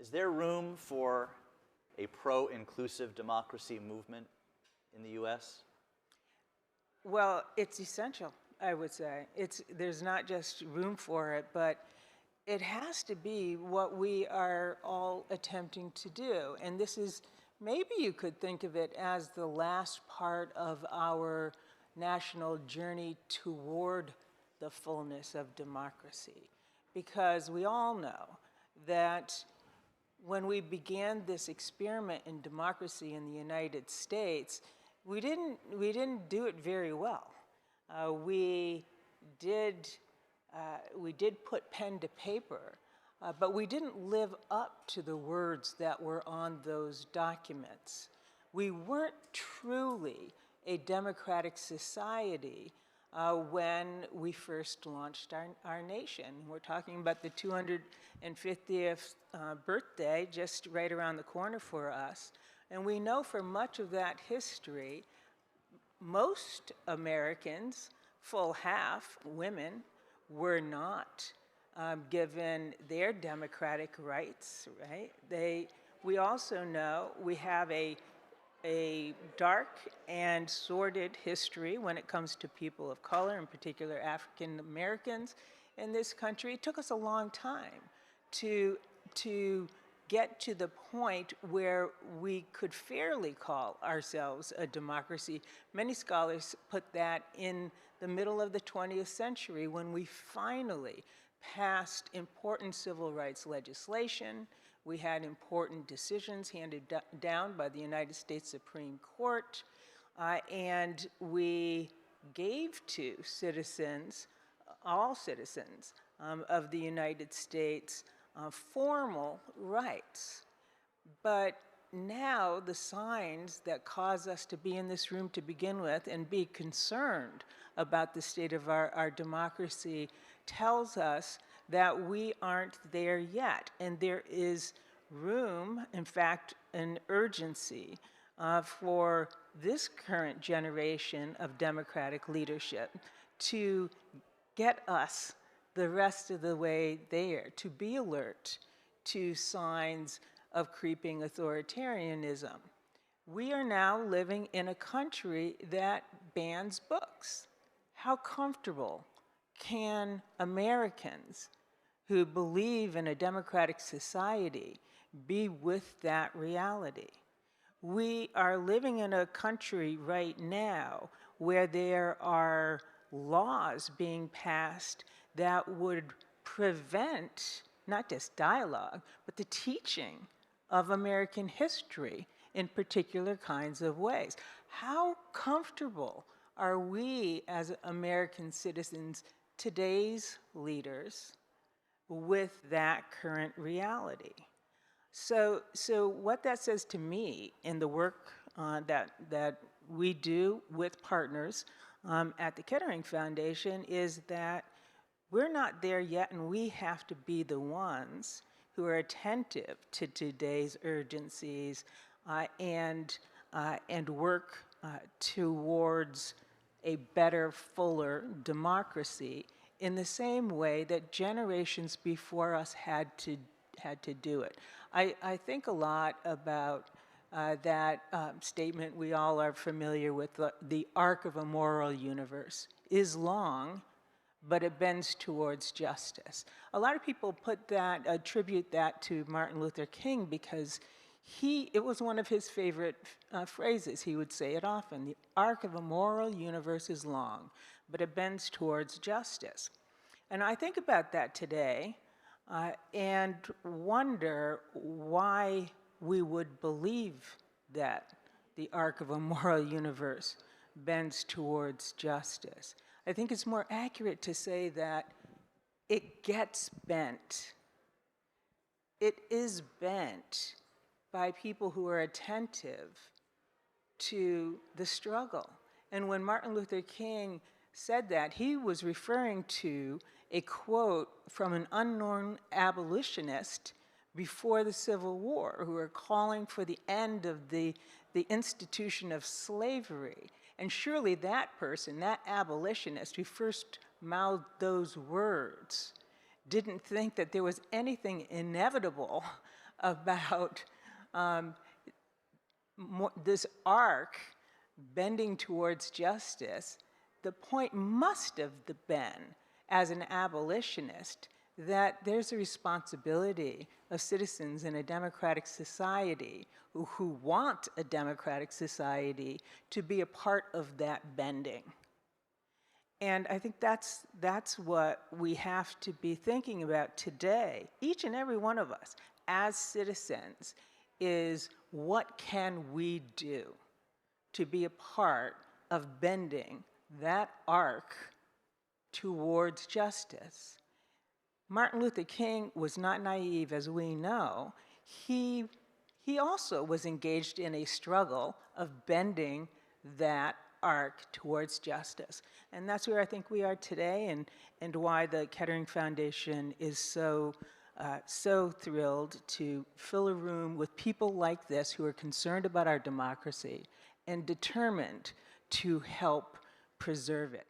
Is there room for a pro-inclusive democracy movement in the U.S.? Well, it's essential, I would say. There's not just room for it, but it has to be what we are all attempting to do. And this is, maybe you could think of it as the last part of our national journey toward the fullness of democracy. Because we all know that when we began this experiment in democracy in the United States, we didn't do it very well. We did put pen to paper, but we didn't live up to the words that were on those documents. We weren't truly a democratic society when we first launched our nation. We're talking about the 250th birthday just right around the corner for us. And we know for much of that history, most Americans, full half women, were not given their democratic rights, right? We also know we have a dark and sordid history when it comes to people of color, in particular African Americans in this country. It took us a long time to get to the point where we could fairly call ourselves a democracy. Many scholars put that in the middle of the 20th century when we finally passed important civil rights legislation. We had important decisions handed down by the United States Supreme Court, and we gave to citizens, all citizens of the United States, formal rights. But now the signs that cause us to be in this room to begin with and be concerned about the state of our democracy tells us that we aren't there yet. And there is room, in fact, an urgency for this current generation of democratic leadership to get us the rest of the way there, to be alert to signs of creeping authoritarianism. We are now living in a country that bans books. How comfortable can Americans who believe in a democratic society be with that reality? We are living in a country right now where there are laws being passed that would prevent not just dialogue, but the teaching of American history in particular kinds of ways. How comfortable are we as American citizens, today's leaders, with that current reality? So what that says to me in the work that we do with partners at the Kettering Foundation is that we're not there yet, and we have to be the ones who are attentive to today's urgencies and work towards a better, fuller democracy in the same way that generations before us had to do it. I think a lot about that statement we all are familiar with, the arc of a moral universe is long, but it bends towards justice. A lot of people attribute that to Martin Luther King because it was one of his favorite phrases. He would say it often. The arc of a moral universe is long, but it bends towards justice. And I think about that today and wonder why we would believe that the arc of a moral universe bends towards justice. I think it's more accurate to say that it gets bent. It is bent by people who are attentive to the struggle. And when Martin Luther King said that, he was referring to a quote from an unknown abolitionist before the Civil War who were calling for the end of the institution of slavery. And surely that person, that abolitionist who first mouthed those words, didn't think that there was anything inevitable about this arc bending towards justice, the point must have been, as an abolitionist, that there's a responsibility of citizens in a democratic society who want a democratic society to be a part of that bending. And I think that's what we have to be thinking about today, each and every one of us, as citizens, is what can we do to be a part of bending that arc towards justice. Martin Luther King was not naive, as we know. He also was engaged in a struggle of bending that arc towards justice. And that's where I think we are today, and why the Kettering Foundation is so thrilled to fill a room with people like this who are concerned about our democracy and determined to help preserve it.